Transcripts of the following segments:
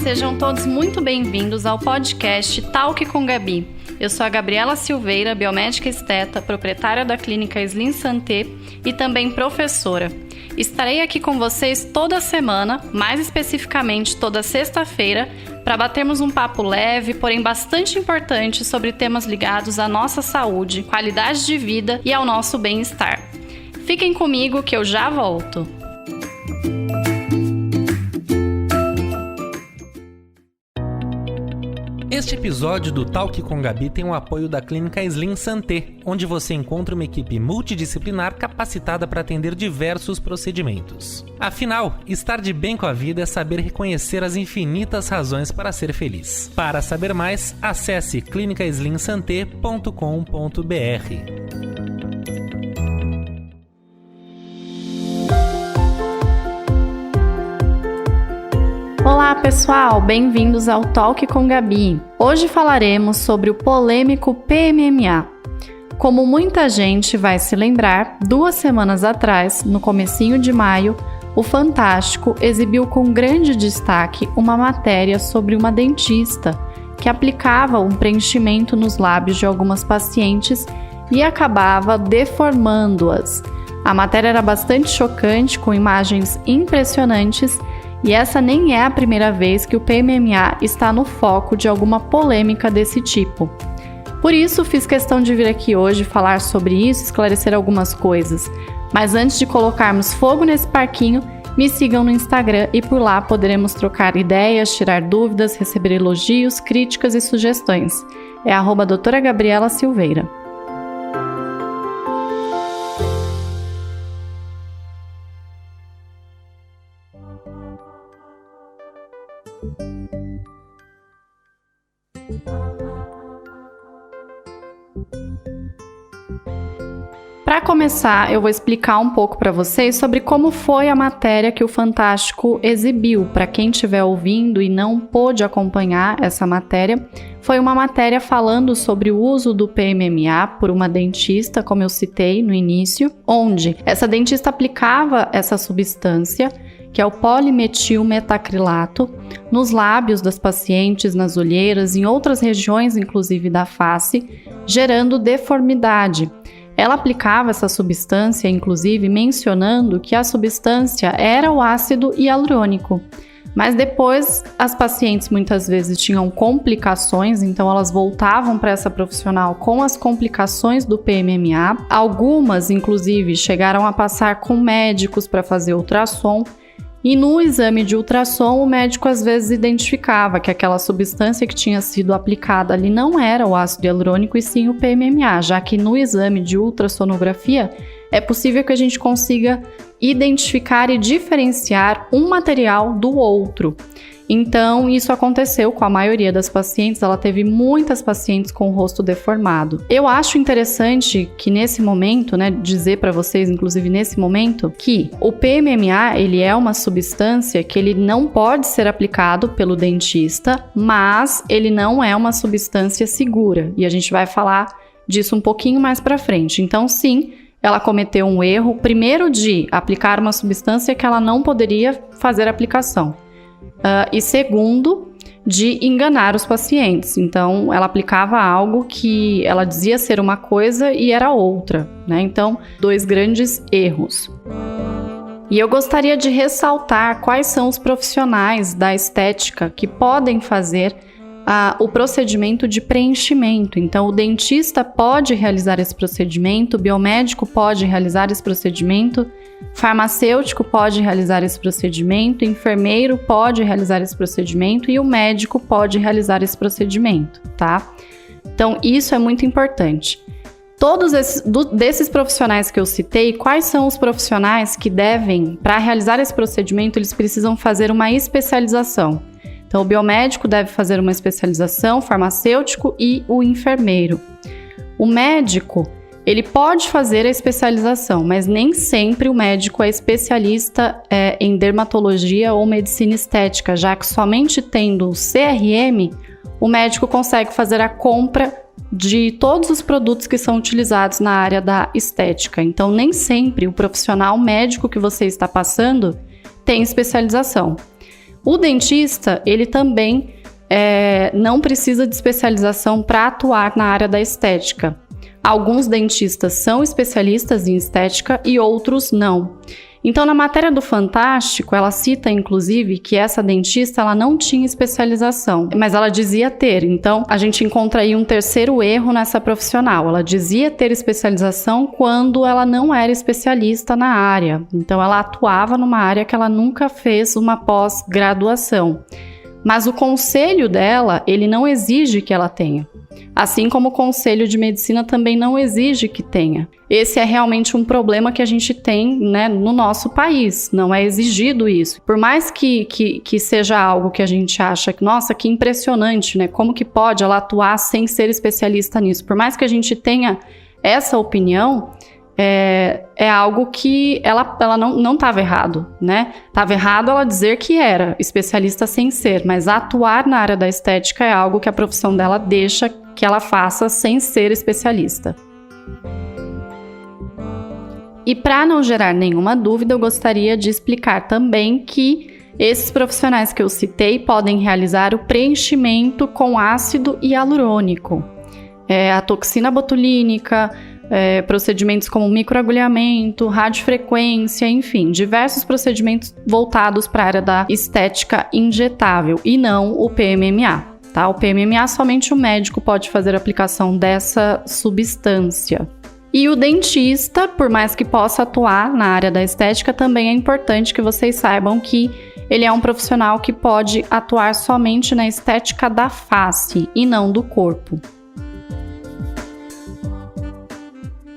Sejam todos muito bem-vindos ao podcast Talk com Gabi. Eu sou a Gabriela Silveira, biomédica esteta, proprietária da clínica Slim Santé e também professora. Estarei aqui com vocês toda semana, mais especificamente toda sexta-feira, para batermos um papo leve, porém bastante importante sobre temas ligados à nossa saúde, qualidade de vida e ao nosso bem-estar. Fiquem comigo que eu já volto. Este episódio do Talk com Gabi tem o apoio da clínica Slim Santé, onde você encontra uma equipe multidisciplinar capacitada para atender diversos procedimentos. Afinal, estar de bem com a vida é saber reconhecer as infinitas razões para ser feliz. Para saber mais, acesse clinicaslimsanté.com.br. Olá pessoal, bem-vindos ao Talk com Gabi. Hoje falaremos sobre o polêmico PMMA. Como muita gente vai se lembrar, 2 semanas atrás, no comecinho de maio, o Fantástico exibiu com grande destaque uma matéria sobre uma dentista que aplicava um preenchimento nos lábios de algumas pacientes e acabava deformando-as. A matéria era bastante chocante, com imagens impressionantes. E essa nem é a primeira vez que o PMMA está no foco de alguma polêmica desse tipo. Por isso, fiz questão de vir aqui hoje falar sobre isso, esclarecer algumas coisas. Mas antes de colocarmos fogo nesse parquinho, me sigam no Instagram e por lá poderemos trocar ideias, tirar dúvidas, receber elogios, críticas e sugestões. É @doutora Gabriela Silveira. Para começar, eu vou explicar um pouco para vocês sobre como foi a matéria que o Fantástico exibiu. Para quem estiver ouvindo e não pôde acompanhar essa matéria, foi uma matéria falando sobre o uso do PMMA por uma dentista, como eu citei no início, onde essa dentista aplicava essa substância, que é o polimetilmetacrilato, nos lábios das pacientes, nas olheiras, em outras regiões, inclusive da face, gerando deformidade. Ela aplicava essa substância, inclusive, mencionando que a substância era o ácido hialurônico. Mas depois, as pacientes muitas vezes tinham complicações, então elas voltavam para essa profissional com as complicações do PMMA. Algumas, inclusive, chegaram a passar com médicos para fazer ultrassom. E no exame de ultrassom, o médico às vezes identificava que aquela substância que tinha sido aplicada ali não era o ácido hialurônico e sim o PMMA, já que no exame de ultrassonografia é possível que a gente consiga identificar e diferenciar um material do outro. Então, isso aconteceu com a maioria das pacientes, ela teve muitas pacientes com o rosto deformado. Eu acho interessante que nesse momento, dizer para vocês, inclusive nesse momento, que o PMMA, ele é uma substância que ele não pode ser aplicado pelo dentista, mas ele não é uma substância segura, e a gente vai falar disso um pouquinho mais para frente. Então, sim, ela cometeu um erro, primeiro de aplicar uma substância que ela não poderia fazer aplicação. E segundo, de enganar os pacientes. Então, ela aplicava algo que ela dizia ser uma coisa e era outra, Então, 2 grandes erros. E eu gostaria de ressaltar quais são os profissionais da estética que podem fazer o procedimento de preenchimento. Então, o dentista pode realizar esse procedimento, o biomédico pode realizar esse procedimento, farmacêutico pode realizar esse procedimento, enfermeiro pode realizar esse procedimento e o médico pode realizar esse procedimento, tá? Então, isso é muito importante. Todos desses profissionais que eu citei, quais são os profissionais que devem, para realizar esse procedimento, eles precisam fazer uma especialização? Então, o biomédico deve fazer uma especialização, o farmacêutico e o enfermeiro. O médico, ele pode fazer a especialização, mas nem sempre o médico é especialista em dermatologia ou medicina estética, já que somente tendo o CRM, o médico consegue fazer a compra de todos os produtos que são utilizados na área da estética. Então, nem sempre o profissional médico que você está passando tem especialização. O dentista, ele também não precisa de especialização para atuar na área da estética. Alguns dentistas são especialistas em estética e outros não. Então, na matéria do Fantástico, ela cita, inclusive, que essa dentista ela não tinha especialização, mas ela dizia ter. Então, a gente encontra aí um terceiro erro nessa profissional. Ela dizia ter especialização quando ela não era especialista na área. Então, ela atuava numa área que ela nunca fez uma pós-graduação. Mas o conselho dela, ele não exige que ela tenha. Assim como o Conselho de Medicina também não exige que tenha. Esse é realmente um problema que a gente tem, né, no nosso país. Não é exigido isso. Por mais que seja algo que a gente acha que, nossa, que impressionante, né? Como que pode ela atuar sem ser especialista nisso? Por mais que a gente tenha essa opinião, é algo que ela não estava errado, né? Estava errado ela dizer que era especialista sem ser, mas atuar na área da estética é algo que a profissão dela deixa que ela faça sem ser especialista. E para não gerar nenhuma dúvida, eu gostaria de explicar também que esses profissionais que eu citei podem realizar o preenchimento com ácido hialurônico, a toxina botulínica, procedimentos como microagulhamento, radiofrequência, enfim, diversos procedimentos voltados para a área da estética injetável e não o PMMA. Tá? O PMMA somente o médico pode fazer a aplicação dessa substância. E o dentista, por mais que possa atuar na área da estética, também é importante que vocês saibam que ele é um profissional que pode atuar somente na estética da face e não do corpo.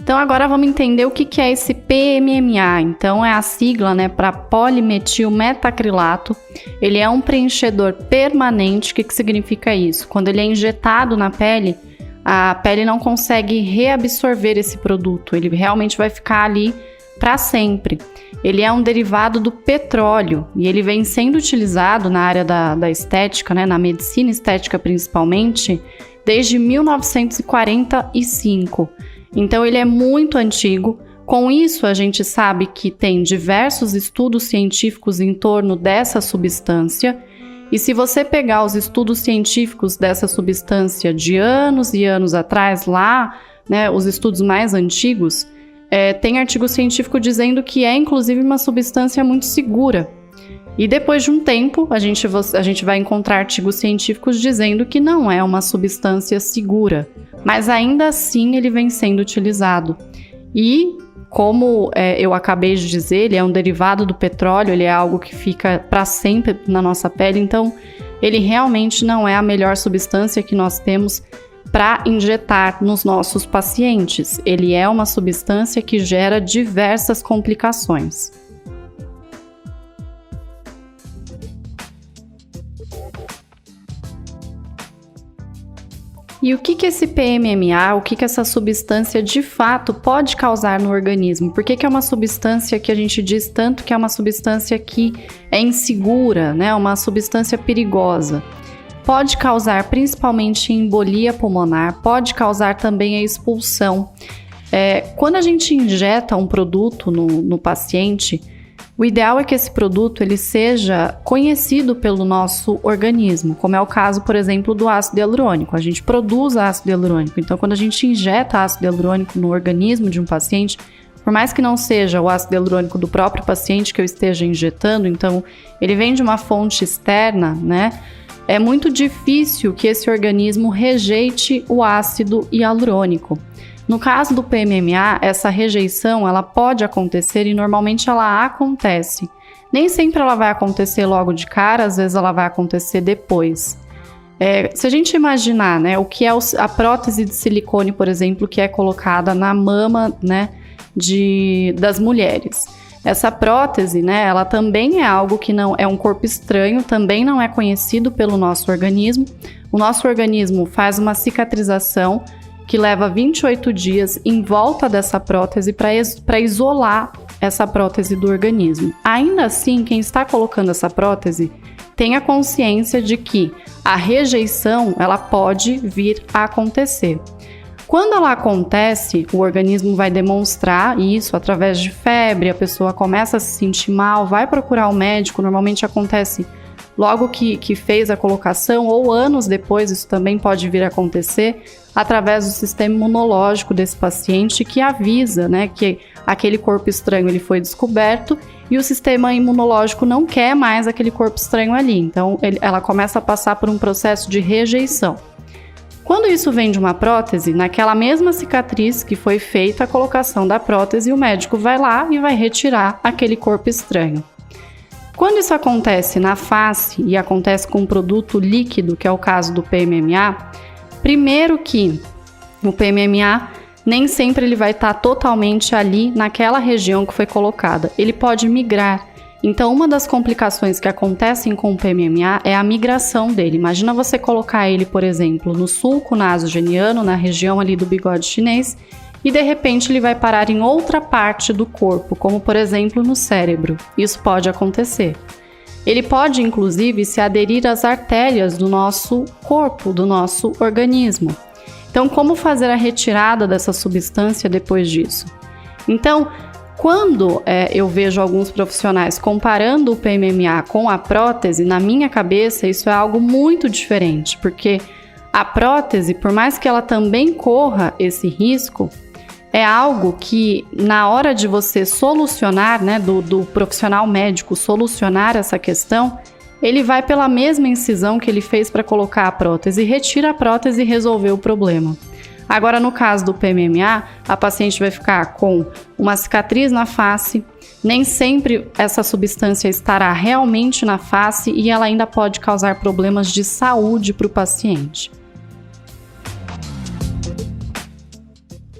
Então agora vamos entender o que é esse PMMA. Então é a sigla, né, para polimetilmetacrilato. Ele é um preenchedor permanente. O que significa isso? Quando ele é injetado na pele, a pele não consegue reabsorver esse produto. Ele realmente vai ficar ali para sempre. Ele é um derivado do petróleo e ele vem sendo utilizado na área da estética, né, na medicina estética principalmente, desde 1945. Então, ele é muito antigo. Com isso, a gente sabe que tem diversos estudos científicos em torno dessa substância. E se você pegar os estudos científicos dessa substância de anos e anos atrás, lá, né, os estudos mais antigos, tem artigo científico dizendo que é, inclusive, uma substância muito segura. E depois de um tempo, a gente vai encontrar artigos científicos dizendo que não é uma substância segura, mas ainda assim ele vem sendo utilizado. E, como eu acabei de dizer, ele é um derivado do petróleo, ele é algo que fica para sempre na nossa pele, então ele realmente não é a melhor substância que nós temos para injetar nos nossos pacientes. Ele é uma substância que gera diversas complicações. E o que esse PMMA, o que essa substância de fato pode causar no organismo? Por que é uma substância que a gente diz tanto que é uma substância que é insegura, né? Uma substância perigosa? Pode causar principalmente embolia pulmonar, pode causar também a expulsão. Quando a gente injeta um produto no paciente, o ideal é que esse produto ele seja conhecido pelo nosso organismo, como é o caso, por exemplo, do ácido hialurônico. A gente produz ácido hialurônico, então quando a gente injeta ácido hialurônico no organismo de um paciente, por mais que não seja o ácido hialurônico do próprio paciente que eu esteja injetando, então ele vem de uma fonte externa, né? É muito difícil que esse organismo rejeite o ácido hialurônico. No caso do PMMA, essa rejeição ela pode acontecer e normalmente ela acontece. Nem sempre ela vai acontecer logo de cara, às vezes ela vai acontecer depois. Se a gente imaginar, né, o que é a prótese de silicone, por exemplo, que é colocada na mama, né, das mulheres. Essa prótese, né, ela também é algo que não é um corpo estranho, também não é conhecido pelo nosso organismo. O nosso organismo faz uma cicatrização que leva 28 dias em volta dessa prótese para isolar essa prótese do organismo. Ainda assim, quem está colocando essa prótese tem a consciência de que a rejeição ela pode vir a acontecer. Quando ela acontece, o organismo vai demonstrar isso através de febre, a pessoa começa a se sentir mal, vai procurar o médico, normalmente acontece logo que fez a colocação, ou anos depois, isso também pode vir a acontecer, através do sistema imunológico desse paciente, que avisa, né, que aquele corpo estranho ele foi descoberto e o sistema imunológico não quer mais aquele corpo estranho ali. Então, ela começa a passar por um processo de rejeição. Quando isso vem de uma prótese, naquela mesma cicatriz que foi feita a colocação da prótese, o médico vai lá e vai retirar aquele corpo estranho. Quando isso acontece na face e acontece com um produto líquido, que é o caso do PMMA, primeiro que o PMMA nem sempre ele vai estar totalmente ali naquela região que foi colocada. Ele pode migrar. Então, uma das complicações que acontecem com o PMMA é a migração dele. Imagina você colocar ele, por exemplo, no sulco nasogeniano, na região ali do bigode chinês, e de repente ele vai parar em outra parte do corpo, como por exemplo no cérebro. Isso pode acontecer. Ele pode, inclusive, se aderir às artérias do nosso corpo, do nosso organismo. Então, como fazer a retirada dessa substância depois disso? Então, quando eu vejo alguns profissionais comparando o PMMA com a prótese, na minha cabeça isso é algo muito diferente, porque a prótese, por mais que ela também corra esse risco, é algo que na hora de você solucionar, né, do profissional médico solucionar essa questão, ele vai pela mesma incisão que ele fez para colocar a prótese, retira a prótese e resolveu o problema. Agora, no caso do PMMA, a paciente vai ficar com uma cicatriz na face, nem sempre essa substância estará realmente na face e ela ainda pode causar problemas de saúde para o paciente.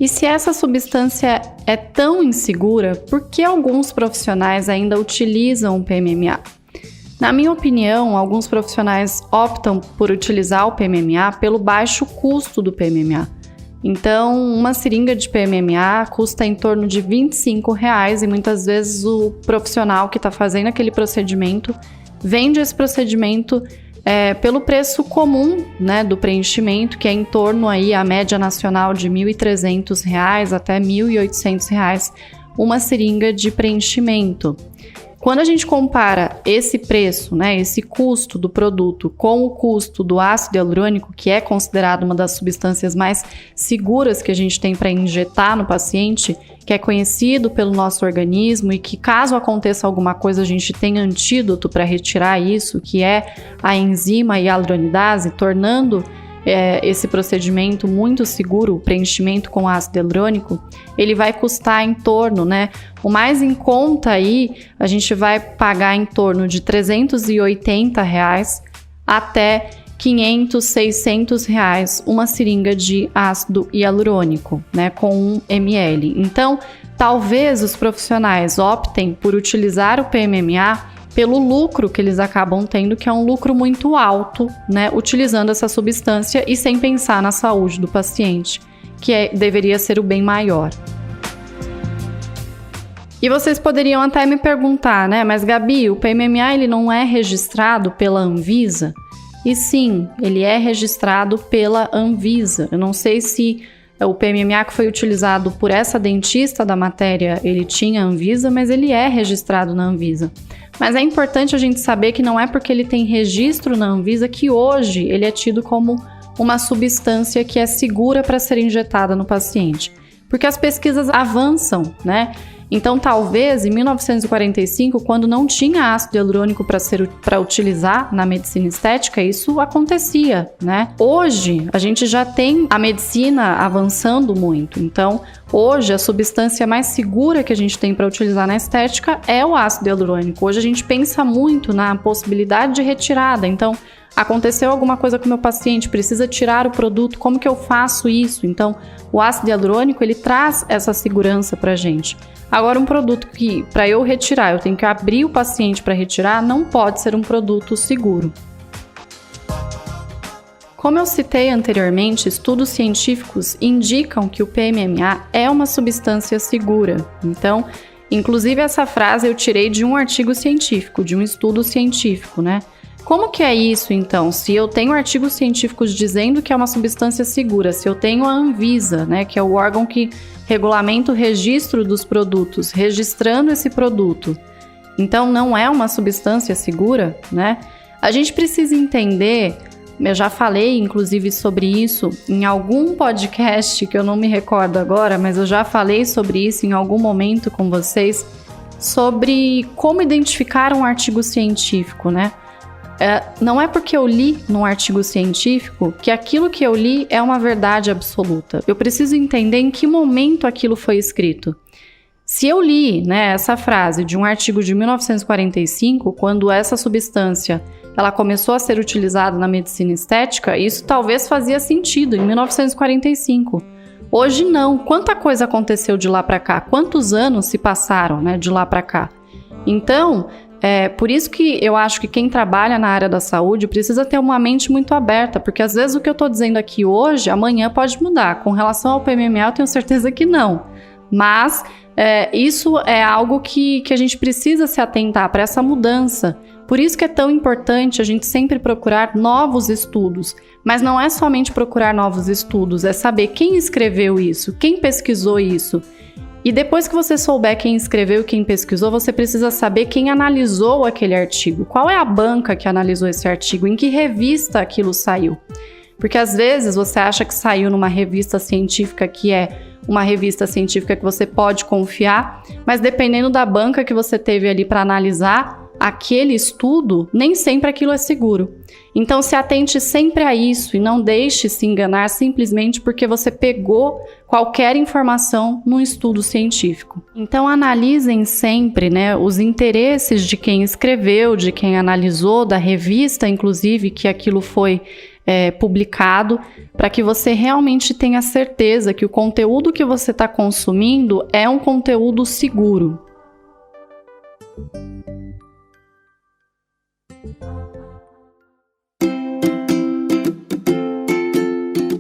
E se essa substância é tão insegura, por que alguns profissionais ainda utilizam o PMMA? Na minha opinião, alguns profissionais optam por utilizar o PMMA pelo baixo custo do PMMA. Então, uma seringa de PMMA custa em torno de R$25 e muitas vezes o profissional que está fazendo aquele procedimento vende esse procedimento pelo preço comum, né, do preenchimento, que é em torno aí a média nacional de R$1.300 até R$1.800 uma seringa de preenchimento. Quando a gente compara esse preço, né, esse custo do produto com o custo do ácido hialurônico, que é considerado uma das substâncias mais seguras que a gente tem para injetar no paciente, que é conhecido pelo nosso organismo e que caso aconteça alguma coisa a gente tem antídoto para retirar isso, que é a enzima hialuronidase, tornando esse procedimento muito seguro, o preenchimento com ácido hialurônico, ele vai custar em torno, né? O mais em conta aí, a gente vai pagar em torno de R$380 até R$500, R$600 uma seringa de ácido hialurônico, né? Com 1 ml. Então, talvez os profissionais optem por utilizar o PMMA pelo lucro que eles acabam tendo, que é um lucro muito alto, né, utilizando essa substância e sem pensar na saúde do paciente, que deveria ser o bem maior. E vocês poderiam até me perguntar, né, mas Gabi, o PMMA ele não é registrado pela Anvisa? E sim, ele é registrado pela Anvisa. Eu não sei se o PMMA que foi utilizado por essa dentista da matéria, ele tinha Anvisa, mas ele é registrado na Anvisa. Mas é importante a gente saber que não é porque ele tem registro na Anvisa que hoje ele é tido como uma substância que é segura para ser injetada no paciente. Porque as pesquisas avançam, né? Então, talvez, em 1945, quando não tinha ácido hialurônico para utilizar na medicina estética, isso acontecia, né? Hoje, a gente já tem a medicina avançando muito. Então, hoje, a substância mais segura que a gente tem para utilizar na estética é o ácido hialurônico. Hoje, a gente pensa muito na possibilidade de retirada. Então, aconteceu alguma coisa com o meu paciente, precisa tirar o produto, como que eu faço isso? Então, o ácido hialurônico, ele traz essa segurança para a gente. Agora, um produto que, para eu retirar, eu tenho que abrir o paciente para retirar, não pode ser um produto seguro. Como eu citei anteriormente, estudos científicos indicam que o PMMA é uma substância segura. Então, inclusive essa frase eu tirei de um artigo científico, de um estudo científico, né? Como que é isso, então? Se eu tenho artigos científicos dizendo que é uma substância segura, se eu tenho a Anvisa, né, que é o órgão que regulamenta o registro dos produtos, registrando esse produto, então não é uma substância segura, né? A gente precisa entender, eu já falei inclusive sobre isso em algum podcast que eu não me recordo agora, mas eu já falei sobre isso em algum momento com vocês, sobre como identificar um artigo científico, né? Não é porque eu li num artigo científico que aquilo que eu li é uma verdade absoluta. Eu preciso entender em que momento aquilo foi escrito. Se eu li, né, essa frase de um artigo de 1945, quando essa substância ela começou a ser utilizada na medicina estética, isso talvez fazia sentido em 1945. Hoje não. Quanta coisa aconteceu de lá para cá? Quantos anos se passaram, né, de lá para cá? Então, por isso que eu acho que quem trabalha na área da saúde precisa ter uma mente muito aberta, porque às vezes o que eu estou dizendo aqui hoje, amanhã pode mudar. Com relação ao PMMA, eu tenho certeza que não. Mas isso é algo que a gente precisa se atentar para essa mudança. Por isso que é tão importante a gente sempre procurar novos estudos. Mas não é somente procurar novos estudos, é saber quem escreveu isso, quem pesquisou isso. E depois que você souber quem escreveu e quem pesquisou, você precisa saber quem analisou aquele artigo. Qual é a banca que analisou esse artigo? Em que revista aquilo saiu? Porque às vezes você acha que saiu numa revista científica que é uma revista científica que você pode confiar, mas dependendo da banca que você teve ali para analisar aquele estudo, nem sempre aquilo é seguro. Então se atente sempre a isso e não deixe se enganar simplesmente porque você pegou qualquer informação num estudo científico. Então analisem sempre, né, os interesses de quem escreveu, de quem analisou, da revista inclusive que aquilo foi publicado, para que você realmente tenha certeza que o conteúdo que você está consumindo é um conteúdo seguro.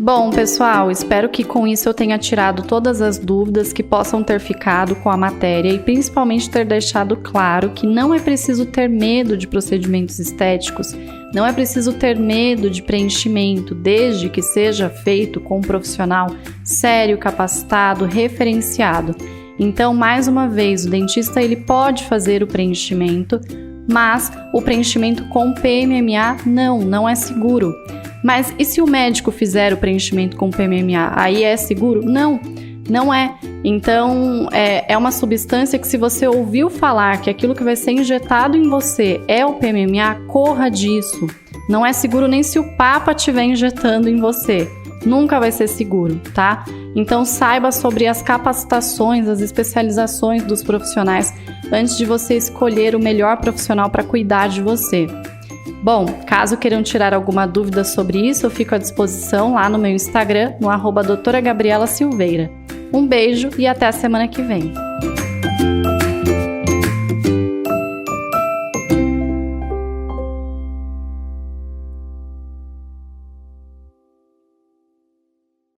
Bom, pessoal, espero que com isso eu tenha tirado todas as dúvidas que possam ter ficado com a matéria e principalmente ter deixado claro que não é preciso ter medo de procedimentos estéticos, não é preciso ter medo de preenchimento, desde que seja feito com um profissional sério, capacitado, referenciado. Então, mais uma vez, o dentista ele pode fazer o preenchimento, mas o preenchimento com PMMA não é seguro. Mas e se o médico fizer o preenchimento com PMMA, aí é seguro? Não é. Então, é uma substância que se você ouviu falar que aquilo que vai ser injetado em você é o PMMA, corra disso. Não é seguro nem se o Papa estiver injetando em você. Nunca vai ser seguro, tá? Então, saiba sobre as capacitações, as especializações dos profissionais antes de você escolher o melhor profissional para cuidar de você. Bom, caso queiram tirar alguma dúvida sobre isso, eu fico à disposição lá no meu Instagram, no @doutora Gabriela Silveira. Um beijo e até a semana que vem.